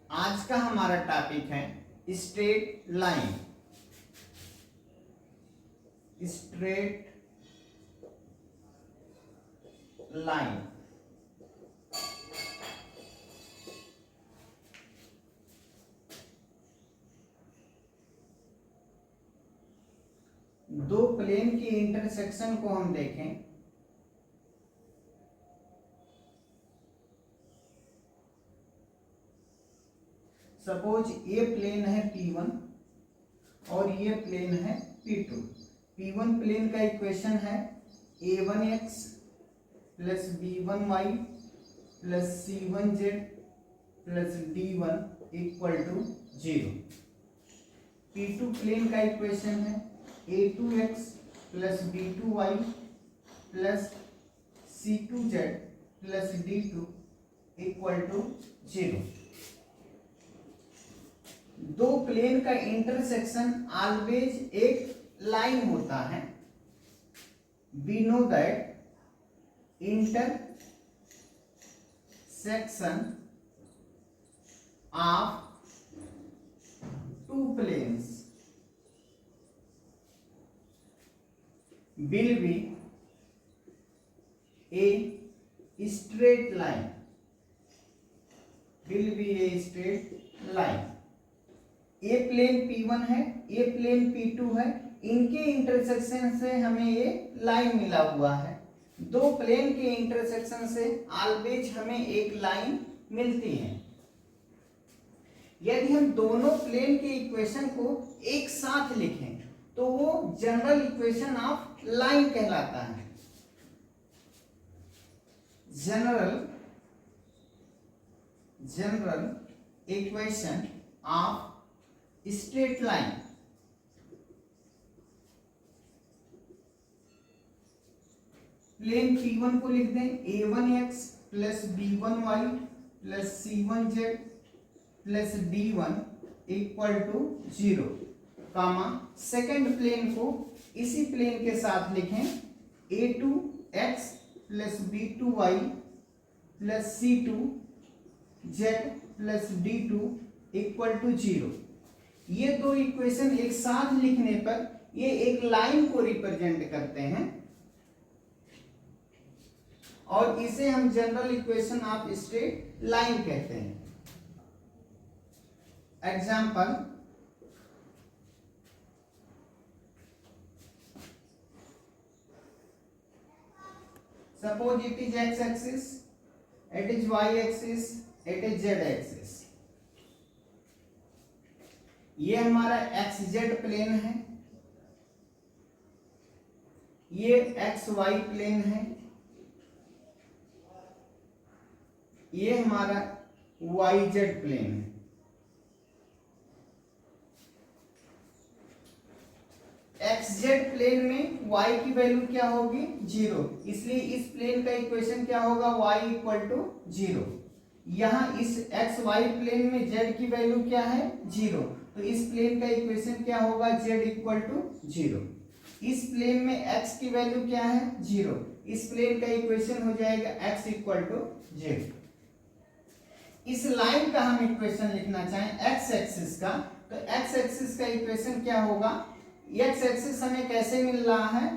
आज का हमारा टॉपिक है स्ट्रेट लाइन। स्ट्रेट लाइन दो प्लेन की इंटरसेक्शन को हम देखें। सपोज ये प्लेन है P1 और ये प्लेन है P2। P1 प्लेन का इक्वेशन है a1x plus b1y plus c1z plus d1 equal to 0। P2 plane का इक्वेशन है a2x plus b2y plus c2z plus d2 equal to 0। दो प्लेन का इंटरसेक्शन ऑलवेज एक लाइन होता है। We know that intersection of two planes will be a straight line। will be a straight line। ये plane P1 है, ये plane P2 है, इनके इंटरसेक्शन से हमें ये लाइन मिला हुआ है। दो प्लेन के इंटरसेक्शन से ऑलवेज हमें एक लाइन मिलती है। यदि हम दोनों प्लेन के इक्वेशन को एक साथ लिखें तो वो जनरल इक्वेशन ऑफ लाइन कहलाता है। General equation of straight line. Plane P1 को लिख दें a1x plus b1y plus c1z plus d1 equal to 0, comma second plane को इसी प्लेन के साथ लिखें a2x plus b2y plus c2z plus d2 equal to 0। ये दो इक्वेशन एक साथ लिखने पर ये एक लाइन को रिप्रेजेंट करते हैं और इसे हम general equation of straight line कहते हैं। Example, suppose it is x axis, it is y axis, it is z axis। ये हमारा xz प्लेन है, ये xy प्लेन है, ये हमारा yz प्लेन है। xz प्लेन में y की वैल्यू क्या होगी 0, इसलिए इस प्लेन का इक्वेशन क्या होगा y इक्वल टू 0। यहाँ इस xy प्लेन में z की वैल्यू क्या है 0, तो इस प्लेन का इक्वेशन क्या होगा z इक्वल टू 0। इस प्लेन में x की वैल्यू क्या है 0, इस प्लेन का इक्वेशन हो जाएगा x इक्वल टू 0। इस लाइन का हम इक्वेशन लिखना चाहें x एक्सिस का, तो x एक्सिस का इक्वेशन क्या होगा, x एक्सिस हमें कैसे मिल रहा है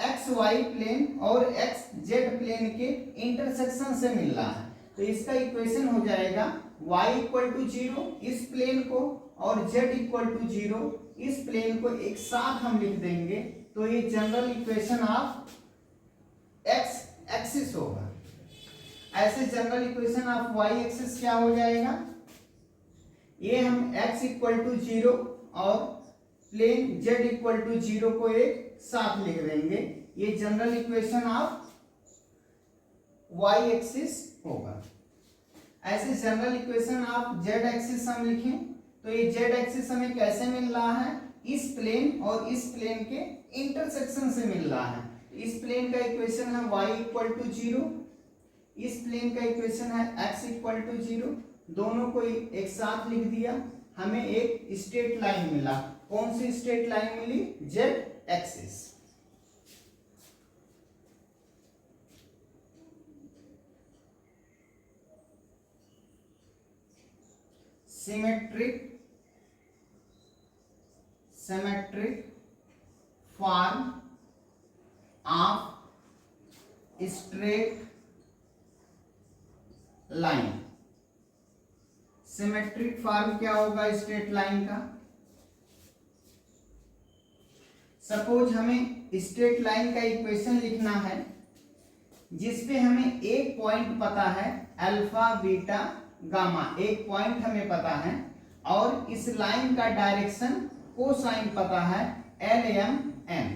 xy प्लेन और xz प्लेन के इंटरसेक्शन से मिल रहा है, तो इसका इक्वेशन हो जाएगा y इक्वल टू 0 इस प्लेन को और z इक्वल टू 0 इस प्लेन को एक साथ हम लिख देंगे, तो ये general equation of x axis होगा। ऐसे general equation of y axis क्या हो जाएगा, ये हम x इक्वल टू 0 और प्लेन z इक्वल टू 0 को एक साथ लिख देंगे, ये general equation of y axis होगा। ऐसे general equation of z axis हम लिखें तो ये z एक्सिस हमें कैसे मिल रहा है, इस प्लेन और इस प्लेन के इंटरसेक्शन से मिल रहा है। इस प्लेन का इक्वेशन है y इक्वल टू 0, इस प्लेन का इक्वेशन है x इक्वल टू 0, दोनों को एक साथ लिख दिया, हमें एक स्ट्रेट लाइन मिला। कौन सी स्ट्रेट लाइन मिली, z axis. Symmetric form of straight line. Symmetric form क्या होगा स्ट्रेट लाइन का? सपोज हमें स्ट्रेट लाइन का इक्वेशन लिखना है जिसपे हमें एक पॉइंट पता है अल्फा बीटा गामा, एक पॉइंट हमें पता है, और इस लाइन का डायरेक्शन कोसाइन पता है एल एम एन।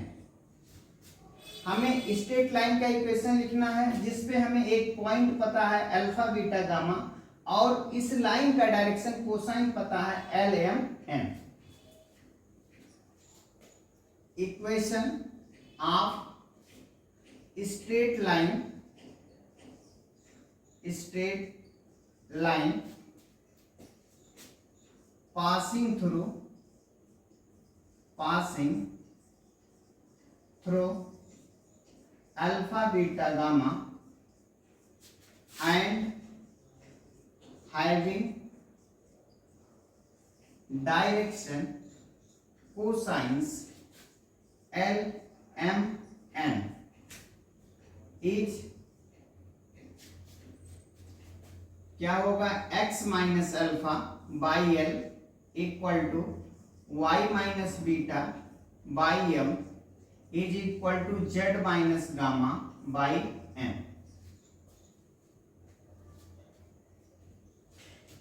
हमें स्ट्रेट लाइन का इक्वेशन लिखना है जिसपे हमें एक पॉइंट पता है अल्फा बीटा गामा, और इस लाइन का डायरेक्शन कोसाइन पता है L M N. Equation of straight line passing through alpha beta gamma and having direction cosines L M N is क्या होगा x minus alpha by L equal to y minus beta by M is equal to z minus gamma by M.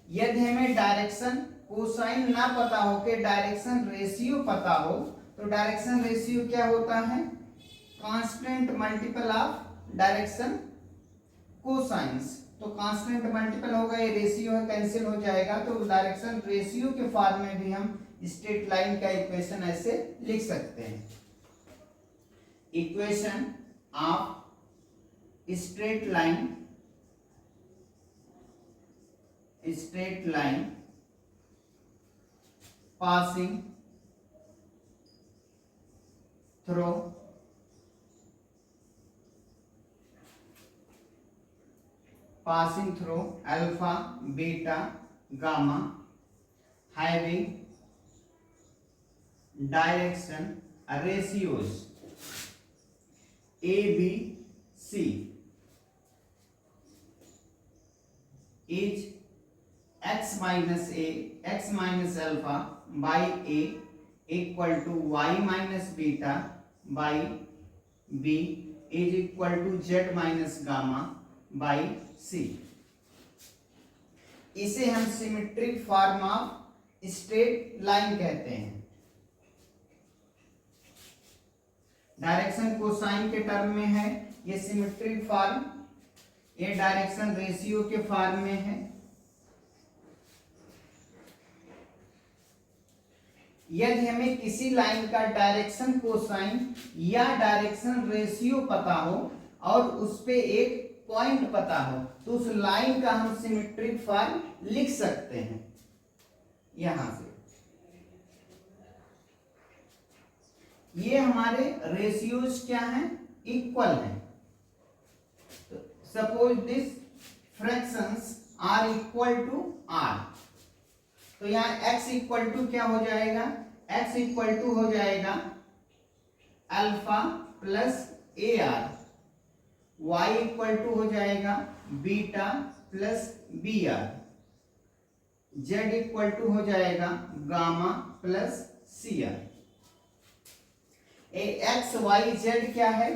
यदि हमें direction cosine ना पता हो के direction ratio पता हो, तो डायरेक्शन रेशियो क्या होता है? Constant multiple of direction cosines. तो कांस्टेंट मल्टीपल होगा, ये रेशियो है, कैंसिल हो जाएगा, तो डायरेक्शन रेशियो के फॉर्म में भी हम स्ट्रेट लाइन का इक्वेशन ऐसे लिख सकते हैं। Equation of straight line passing through alpha beta gamma having direction ratios a b c is x minus alpha by a equal to y minus beta by b is equal to z minus gamma by c। इसे हम symmetric form of straight line कहते हैं। Direction cosine के term में है, ये symmetric form, ये direction ratio के फॉर्म में है। यदि हमें किसी लाइन का डायरेक्शन कोसाइन या डायरेक्शन रेशियो पता हो और उस पे एक पॉइंट पता हो, तो उस लाइन का हम सिमेट्रिक फॉर्म लिख सकते हैं। यहां से ये हमारे रेशियोज क्या हैं? इक्वल हैं। तो suppose this fractions are equal to R, तो यहाँ x इक्वल टू क्या हो जाएगा? x इक्वल टू हो जाएगा alpha plus A R, y equal to हो जाएगा beta plus B R, z equal to हो जाएगा gamma plus C R. X Y Z क्या है?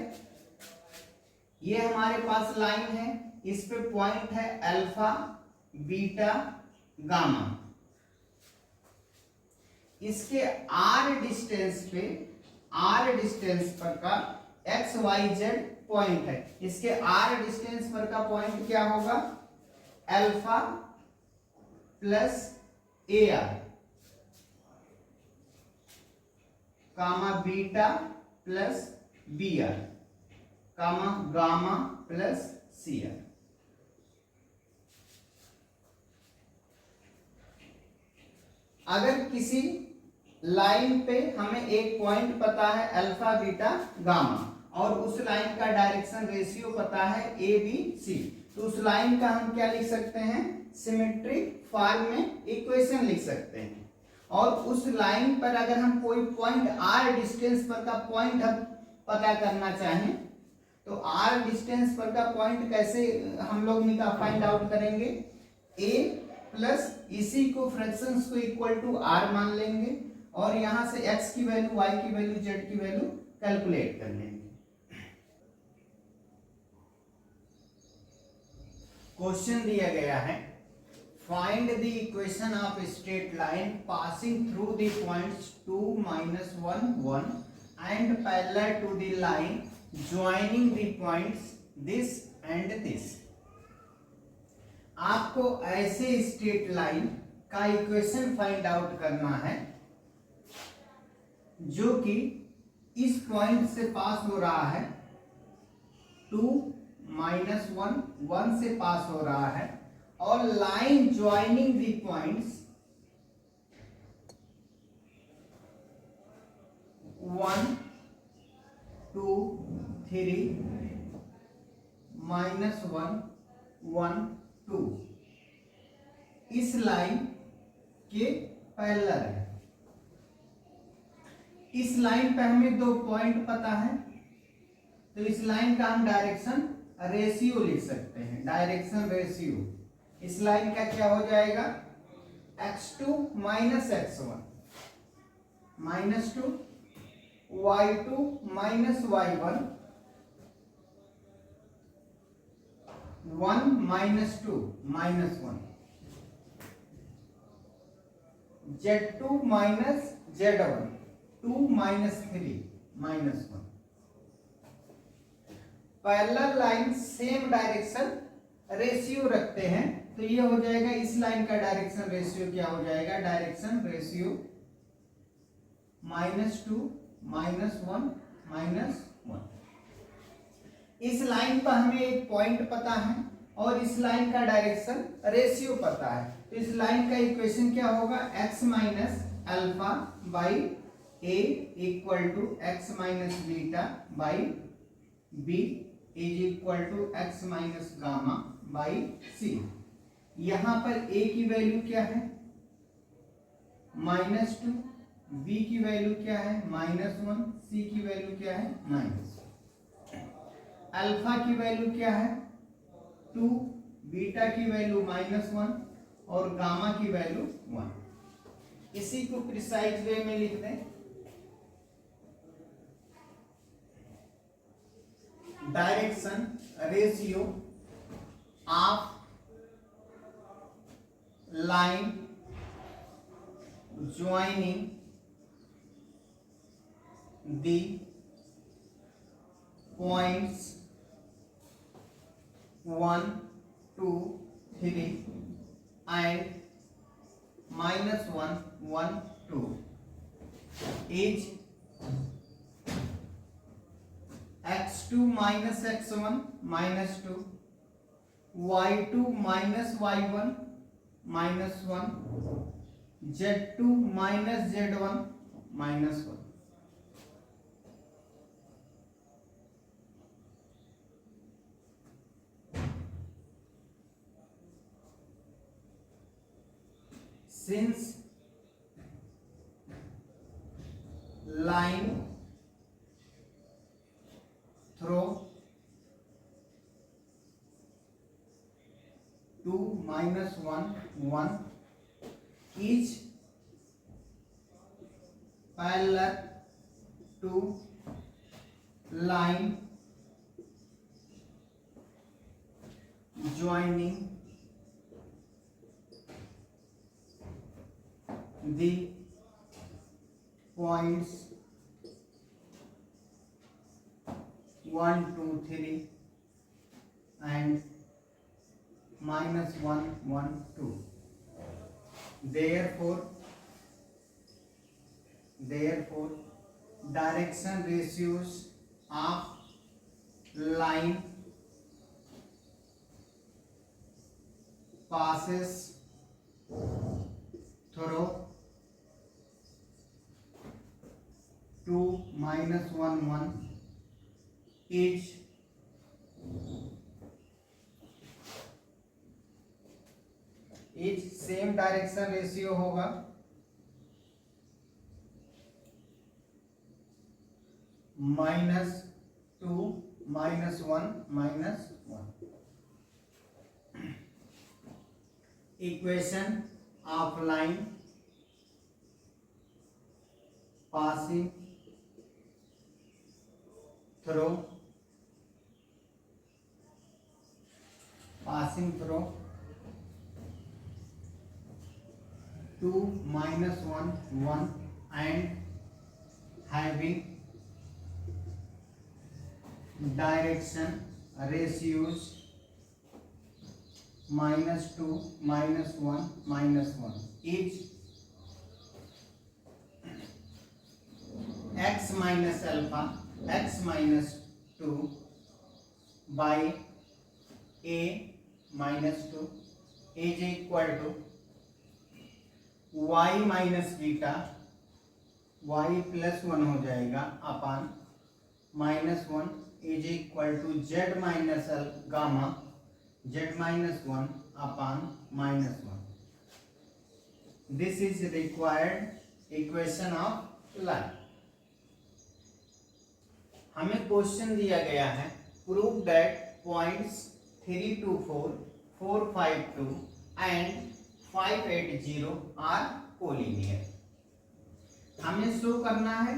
ये हमारे पास लाइन है, इस पे पॉइंट है अल्फा बीटा गामा। इसके आर डिस्टेंस पर का एक्स वाई जेड पॉइंट है। इसके आर डिस्टेंस पर का पॉइंट क्या होगा? Alpha plus A R comma beta plus B R comma gamma plus C R. अगर किसी लाइन पे हमें एक पॉइंट पता है अल्फा बीटा गामा और उस लाइन का डायरेक्शन रेशियो पता है ए बी सी, तो उस लाइन का हम क्या लिख सकते हैं? सिमेट्रिक फॉर्म में इक्वेशन लिख सकते हैं। और उस लाइन पर अगर हम कोई पॉइंट r डिस्टेंस पर का पॉइंट हम पता करना चाहें तो r डिस्टेंस पर का पॉइंट कैसे हम लोग फाइंड आउट करेंगे, a प्लस इसी को फ्रैक्शंस को इक्वल टू r मान लेंगे और यहां से x की वैल्यू, y की वैल्यू, z की वैल्यू कैलकुलेट कर लेंगे। क्वेश्चन दिया गया है, find the equation of straight line passing through the points 2, -1, 1 and parallel to the line joining the points this and this. आपको ऐसे स्ट्रेट लाइन का इक्वेशन फाइंड आउट करना है जो कि इस पॉइंट से पास हो रहा है, 2, -1, 1 से पास हो रहा है और लाइन ज्वाइनिंग दी पॉइंट्स 1, 2, 3, -1, 1, 2 इस लाइन के पैरेलल है। इस लाइन पे हमें 2 पॉइंट पता है तो इस लाइन का हम डायरेक्शन रेशियो लिख सकते हैं। डायरेक्शन रेशियो इस लाइन का क्या हो जाएगा, x2 - x1 -2, y2 - y1 1 -2 -1, z2 - z1 2 - 3 -1। Parallel line same direction ratio रखते हैं तो ये हो जाएगा, इस लाइन का डायरेक्शन रेशियो क्या हो जाएगा, डायरेक्शन रेशियो -2 -1 -1। इस लाइन पर हमें एक पॉइंट पता है और इस लाइन का डायरेक्शन रेशियो पता है तो इस लाइन का इक्वेशन क्या होगा, x - alpha by a equal to x - beta by b is equal to x - gamma by c। यहां पर a की वैल्यू क्या है, -2, b की वैल्यू क्या है, -1, c की वैल्यू क्या है, -। अल्फा की वैल्यू क्या है, 2, बीटा की वैल्यू -1 और गामा की वैल्यू 1। इसी को प्रिसाइज वे में लिख दें, direction ratio of line joining the points 1, 2, 3 and -1, 1, 2 is x2 - x1 -2, y2 - y1 -1, z2 - z1 -1। Since line through 2 - 1, 1 is parallel to line joining the points 1, 2, 3 and -1, 1, 2। Therefore direction ratios of line passes through 2 - 1, 1 is is same direction ratio होगा -2 -1 -1। Equation of line passing through 2 -1 1 and having direction ratios -2 -1 -1 is x minus alpha x minus 2 by a minus 2 is equal to y minus beta y plus 1 हो जाएगा अपान -1 is equal to z minus gamma z minus 1 upon -1। This is required equation of line। हमें question दिया गया है prove that points 324 452 and 580 are collinear. हमें show करना है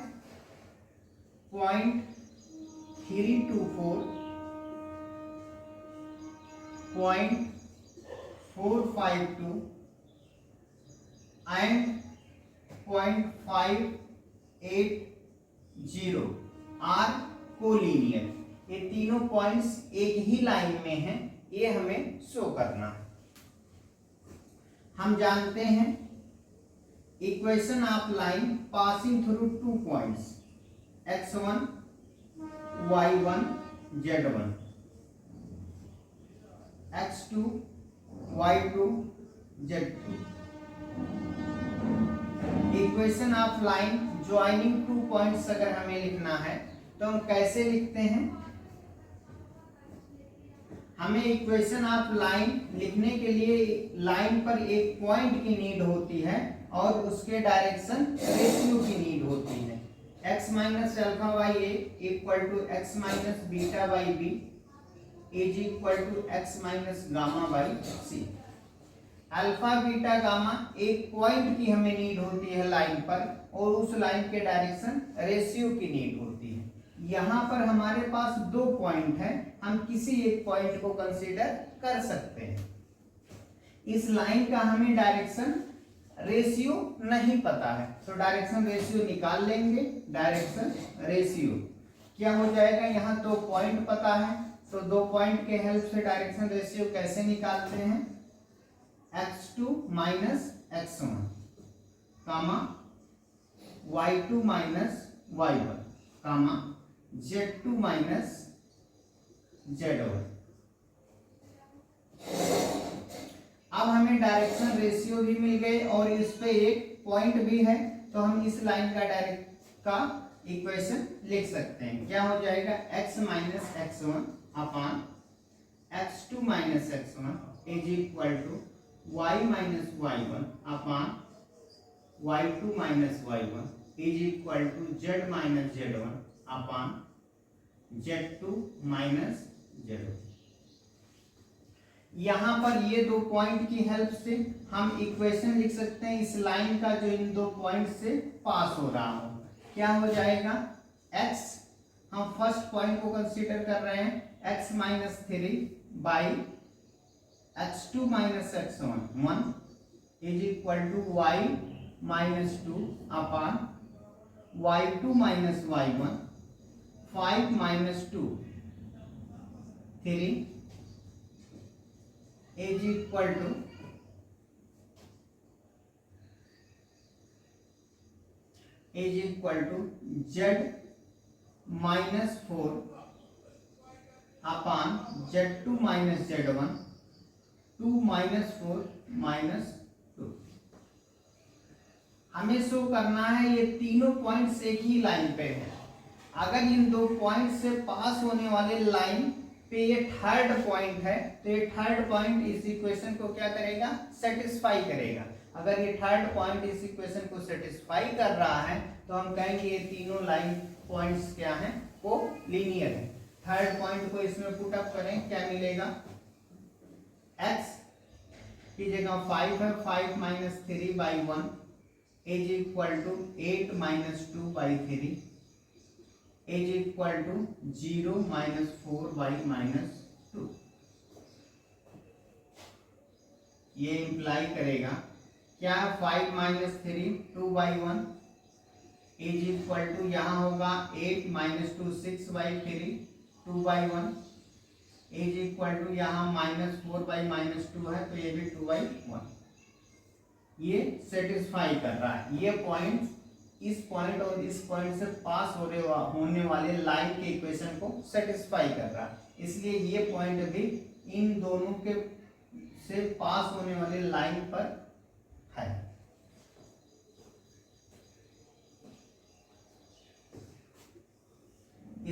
point 324 point 452 and point 580 are collinear. ये तीनों पॉइंट्स एक ही लाइन में हैं, ये हमें शो करना है। हम जानते हैं equation of line passing through 2 points x1 y1 z1 x2 y2 z2। Equation of line joining 2 points अगर हमें लिखना है तो हम कैसे लिखते हैं? हमें इक्वेशन ऑफ लाइन लिखने के लिए लाइन पर एक पॉइंट की नीड होती है और उसके डायरेक्शन रेशियो की नीड होती है। x minus alpha by a equal to x minus beta by b is equal to x minus gamma by c. Alpha beta gamma एक पॉइंट की हमें नीड होती है लाइन पर और उस लाइन के डायरेक्शन रेशियो की नीड होती है। यहाँ पर हमारे पास 2 पॉइंट है, हम किसी एक पॉइंट को कंसीडर कर सकते हैं। इस लाइन का हमें डायरेक्शन रेशियो नहीं पता है तो डायरेक्शन रेशियो निकाल लेंगे। डायरेक्शन रेशियो क्या हो जाएगा? यहाँ 2 पॉइंट पता है तो 2 पॉइंट के हेल्प से डायरेक्शन रेशियो कैसे निकालते हैं? x2 माइनस x1 कामा y2 माइनस y1 कामा z2 माइनस z1। अब हमें डायरेक्शन रेशियो भी मिल गए और इस पे एक पॉइंट भी है तो हम इस लाइन का डायरेक्ट का इक्वेशन लिख सकते हैं। क्या हो जाएगा? x minus x1 upon x2 minus x1 is equal to y minus y1 upon y2 minus y1 is equal to z minus z1 upon z2 minus z1। यहाँ पर ये 2 पॉइंट की हेल्प से हम इक्वेशन लिख सकते हैं इस लाइन का जो इन 2 पॉइंट से पास हो रहा हो। क्या हो जाएगा? x हम फर्स्ट पॉइंट को कंसीडर कर रहे हैं x minus 3 by x2 minus x1 1 is equal to y minus 2 upon y2 minus y1 5 minus 2 3 is equal to z minus 4 upon z2 minus z1 2 minus 4 minus 2। हमें show करना है ये तीनों points एक ही लाइन पे है। अगर इन 2 पॉइंट से पास होने वाले लाइन पे ये थर्ड पॉइंट है, तो ये थर्ड पॉइंट इस इक्वेशन को क्या करेगा, सेटिस्फाई करेगा। अगर ये थर्ड पॉइंट इस इक्वेशन को सेटिस्फाई कर रहा है तो हम कहेंगे ये तीनों लाइन पॉइंट्स क्या हैं, वो लीनियर है। थर्ड पॉइंट को इसमें पुट अप करें, क्या मिलेगा, x की जगह 5 है, 5 minus 3 by 1 is equal to 8 minus 2 by 3 is equal to 0 minus 4 by minus 2। ये इंप्लाई करेगा क्या, 5 minus 3 2 by 1 is equal to यहाँ होगा 8 minus 2 6 by 3 2 by 1 is equal to यहाँ माइनस 4 बाई माइनस 2 है, तो ये भी 2 बाई 1। ये सेटिस्फाई कर रहा है। ये पॉइंट इस पॉइंट और इस पॉइंट से पास होने वाले लाइन के इक्वेशन को सेटिस्फाई कर रहा है, इसलिए ये पॉइंट भी इन दोनों के से पास होने वाले लाइन पर है।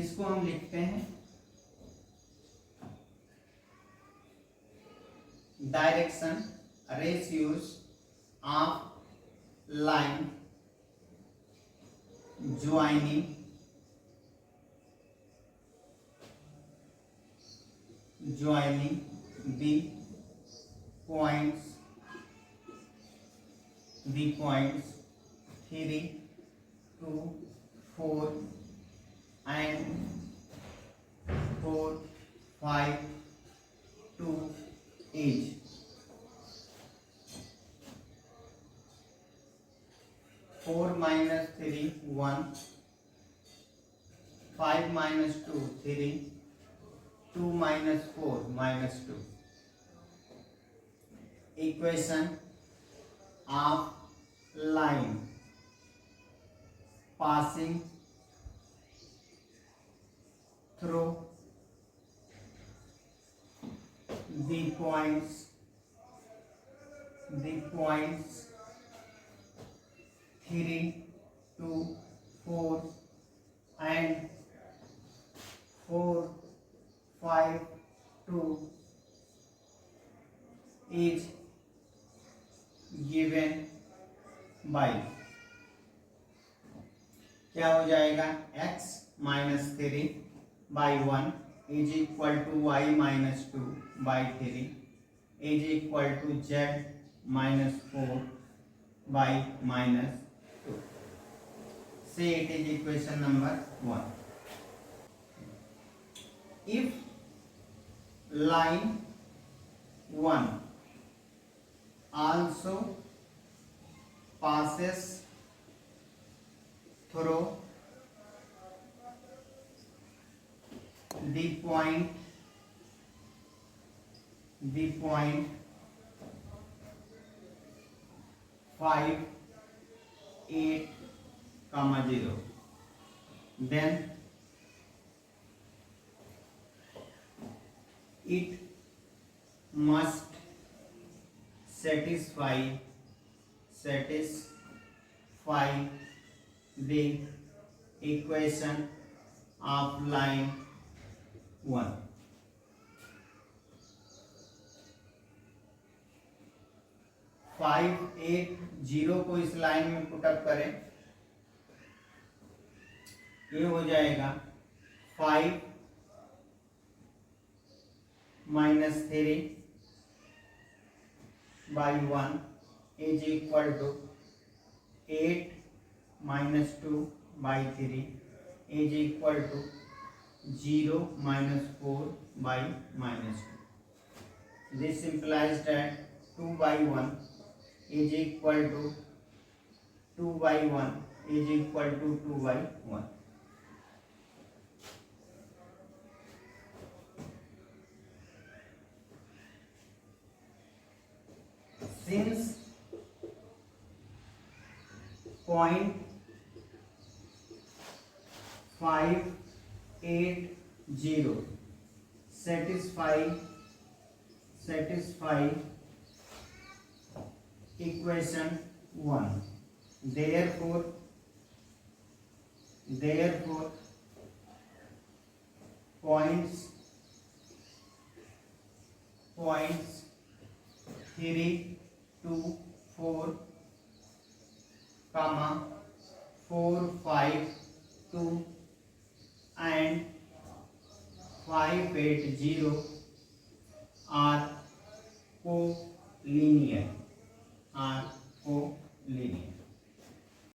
इसको हम लिखते हैं direction ratios of line joining the points 3 2 4 and 4 5 to each। 4 minus 3 1, 5 minus 2 3, 2 minus 4 minus 2। Equation of line passing through the points 3 2 4 and 4 5 2 is given by, क्या हो जाएगा, x minus 3 by 1 is equal to y minus 2 by 3 is equal to z minus 4 by minus 2। Say it is equation number 1. If line 1 also passes through the point 5 8 comma 0, then it must satisfy the equation of line 1। Five eight zero को इस line में put up करें, ये हो जाएगा 5 minus 3 by 1 is equal to 8 minus 2 by 3 is equal to 0 minus 4 by minus 2। This implies that 2 by 1 is equal to 2 by 1 is equal to 2 by 1। Since point 580 satisfy equation 1, therefore points points 3 2 4 comma 4 5 2 and 5 8 0 are co-linear.